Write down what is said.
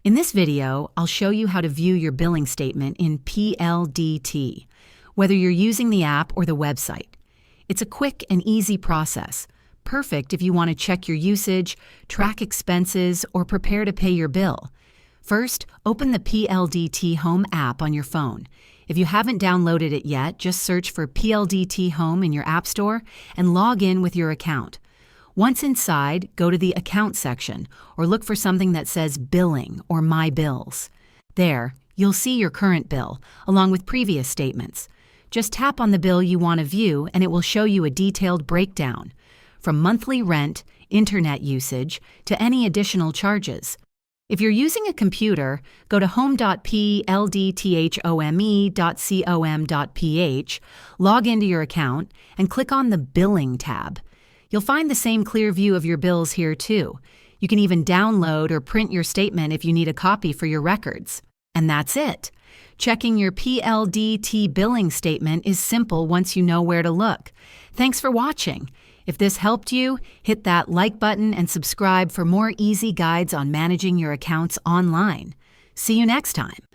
In this video, I'll show you how to view your billing statement in PLDT, whether you're using the app or the website. It's a quick and easy process, perfect if you want to check your usage, track expenses, or prepare to pay your bill. First, open the PLDT Home app on your phone. If you haven't downloaded it yet, just search for PLDT Home in your App Store and log in with your account. Once inside, go to the Account section or look for something that says Billing or My Bills. There, you'll see your current bill, along with previous statements. Just tap on the bill you want to view and it will show you a detailed breakdown, from monthly rent, internet usage, to any additional charges. If you're using a computer, go to home.pldthome.com.ph, log into your account, and click on the Billing tab. You'll find the same clear view of your bills here too. You can even download or print your statement if you need a copy for your records. And that's it. Checking your PLDT billing statement is simple once you know where to look. Thanks for watching. If this helped you, hit that like button and subscribe for more easy guides on managing your accounts online. See you next time.